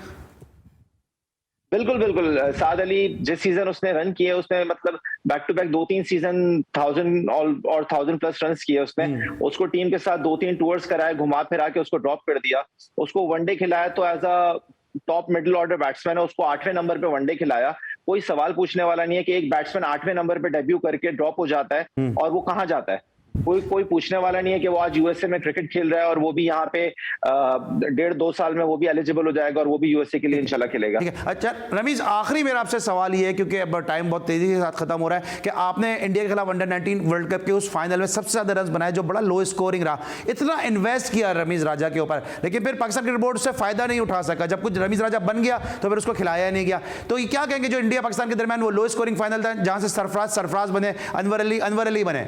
बिल्कुल बिल्कुल, साद अली जिस सीजन उसने रन किए, उसने मतलब बैक टू बैक 2-3 सीजन 1000 और 1000+ रन किए उसने। उसको टीम के साथ 2-3 टूर्स कराए, घुमा फिरा के उसको ड्रॉप कर दिया, उसको वनडे खिलाया, तो as a top middle order batsman है उसको 8वें नंबर पे वनडे खिलाया। कोई सवाल पूछने वाला नहीं है कि एक बैट्समैन 8वें नंबर पे डेब्यू करके ड्रॉप हो जाता है और वो कहाँ जाता है। कोई पूछने वाला नहीं है कि वो आज यूएसए में क्रिकेट खेल रहा है और वो भी यहाँ पे 1.5-2 साल में वो भी एलिजिबल हो जाएगा और वो भी यूएसए के लिए इंशाल्लाह खेलेगा। ठीक है, अच्छा रमीज, आखिरी मेरा आपसे सवाल ये है, क्योंकि अब टाइम बहुत तेजी के साथ खत्म हो रहा है, कि आपने इंडिया के खिलाफ अंडर-19 वर्ल्ड कप के उस फाइनल में सबसे ज्यादा रन बनाए, जो बड़ा लो स्कोरिंग रहा, इतना इन्वेस्ट किया रमीज राजा के ऊपर, लेकिन फिर पाकिस्तान क्रिकेट बोर्ड से फायदा नहीं उठा सका। जब कुछ रमीज राजा बन गया तो फिर उसको खिलाया नहीं गया। तो ये क्या कहेंगे जो इंडिया पाकिस्तान के दरमियान वो लो स्कोरिंग फाइनल था, जहां से सरफराज बने, अनवर अली बने?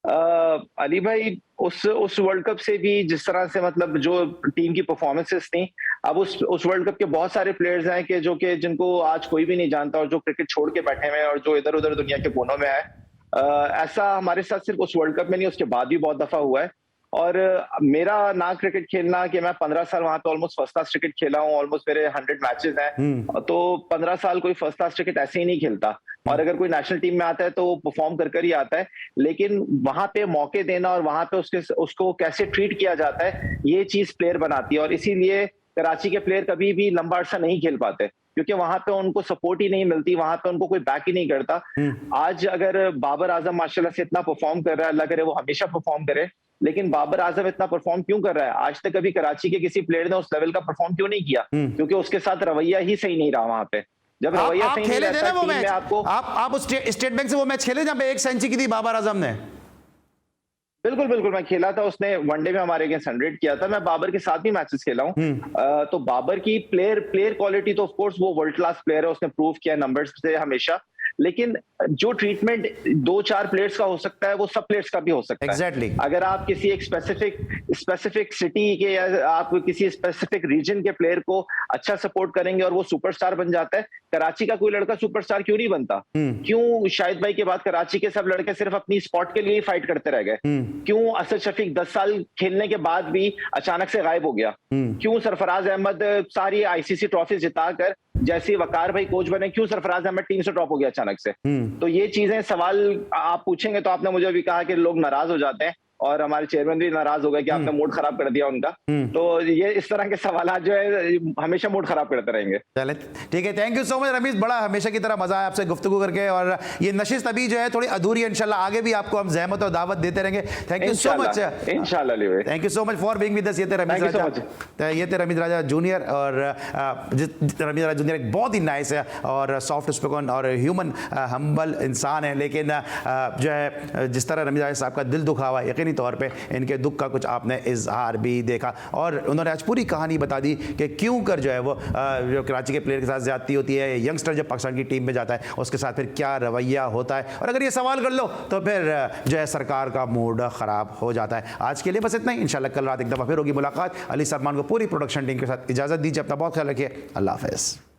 अली भाई, उस वर्ल्ड कप से भी जिस तरह से मतलब जो टीम की परफॉर्मेंसेस थी, अब उस वर्ल्ड कप के बहुत सारे प्लेयर्स हैं कि जिनको आज कोई भी नहीं जानता और जो क्रिकेट छोड़ के बैठे हुए हैं और जो इधर उधर दुनिया के कोनों में है। ऐसा हमारे साथ सिर्फ उस वर्ल्ड कप में नहीं, उसके बाद भी बहुत दफा हुआ है। और मेरा ना क्रिकेट खेलना कि मैं 15 साल वहां पे ऑलमोस्ट फर्स्ट क्लास क्रिकेट खेला हूँ, ऑलमोस्ट मेरे 100 मैचेस हैं, तो 15 साल कोई फर्स्ट क्लास क्रिकेट ऐसे ही नहीं खेलता। और अगर कोई नेशनल टीम में आता है तो वो परफॉर्म कर ही आता है, लेकिन वहां पे मौके देना और वहां पे उसको कैसे ट्रीट किया जाता है, ये चीज प्लेयर बनाती है। और इसीलिए कराची के प्लेयर कभी भी लंबा अरसा नहीं खेल पाते, क्योंकि वहां पे उनको सपोर्ट ही नहीं मिलती, वहां पे उनको कोई बैक ही नहीं करता। आज अगर बाबर आजम माशाल्लाह से इतना परफॉर्म कर रहा है, अल्लाह करे वो हमेशा परफॉर्म करे, लेकिन बाबर आजम इतना परफॉर्म क्यों कर रहा है? आज तक कभी कराची के किसी प्लेयर ने उस लेवल का परफॉर्म क्यों नहीं किया? क्योंकि उसके साथ रवैया ही सही नहीं रहा वहां पे। जब रवैया सही नहीं रहता टीम में, आप स्टेट बैंक से वो मैच खेले जहां पे 1 सेंचुरी की थी बाबर आजम ने? बिल्कुल बिल्कुल, मैं खेला था, उसने वनडे में हमारे अगेंस्ट 100 किया था। मैं बाबर के साथ भी मैचेस खेला हूँ। तो बाबर की प्लेयर क्वालिटी तो ऑफ कोर्स वो वर्ल्ड क्लास प्लेयर है, उसने प्रूव किया नंबर्स से हमेशा, लेकिन जो ट्रीटमेंट 2-4 प्लेयर्स का हो सकता है वो सब प्लेयर्स का भी हो सकता है। Exactly. अगर आप किसी एक स्पेसिफिक सिटी के या आप किसी स्पेसिफिक रीजन के प्लेयर को अच्छा सपोर्ट करेंगे और वो सुपरस्टार बन जाता है। कराची का कोई लड़का सुपरस्टार क्यों नहीं बनता? क्यों शाहिद भाई के बाद कराची के सब लड़के सिर्फ अपनी स्पॉट के लिए ही फाइट करते रह गए? क्यों असद शफीक 10 साल खेलने के बाद भी अचानक से गायब हो गया? क्यों सरफराज अहमद सारी ICC ट्रॉफी जिताकर जैसे वकार भाई कोच बने, क्यों सरफराज अहमद टीम से ड्रॉप हो गया अचानक से? तो ये चीजें सवाल आप पूछेंगे तो आपने मुझे भी कहा कि लोग नाराज हो जाते हैं और हमारे चेयरमैन भी नाराज हो गए कि आपने मूड खराब कर दिया उनका। तो ये इस तरह के सवाल जो है हमेशा मूड खराब करते रहेंगे। चले ठीक है, thank you so much Ramiz, बड़ा हमेशा की तरह मजा आया आपसे गुफ्तगू करके। और ये नशिस्त अभी जो है थोड़ी अधूरी है, इंशाल्लाह आगे भी आपको हम ज़हमत और दावत देते रहेंगे। थैंक यू सो मच, इंशाल्लाह। Thank you so much for being with us. ये थे रमीज राजा जूनियर, और रमीज राजा जूनियर एक बहुत ही नाइस है और सॉफ्ट स्पोकन और ह्यूमन हम्बल इंसान है, लेकिन जो है जिस तरह रमीज राजा साहब का दिल दुखा हुआ, यकीनी तौर पे इनके दुख का कुछ आपने इजहार भी देखा, और उन्होंने आज पूरी कहानी बता दी कि क्यों कर जो है वो जो कराची के प्लेयर के साथ ज्यादती होती है, यंगस्टर जब पाकिस्तान की टीम में जाता है उसके साथ फिर क्या रवैया होता है, और अगर ये सवाल कर लो तो फिर जो है सरकार का मूड खराब हो जाता है। आज के लिए बस इतना ही, इंशाल्लाह कल रात एक दफ़ा फिर होगी मुलाकात। अली सलमान को पूरी प्रोडक्शन टीम के साथ इजाज़त दीजिए, अपना बहुत ख्याल रखिए, अल्लाह हाफ़िज़।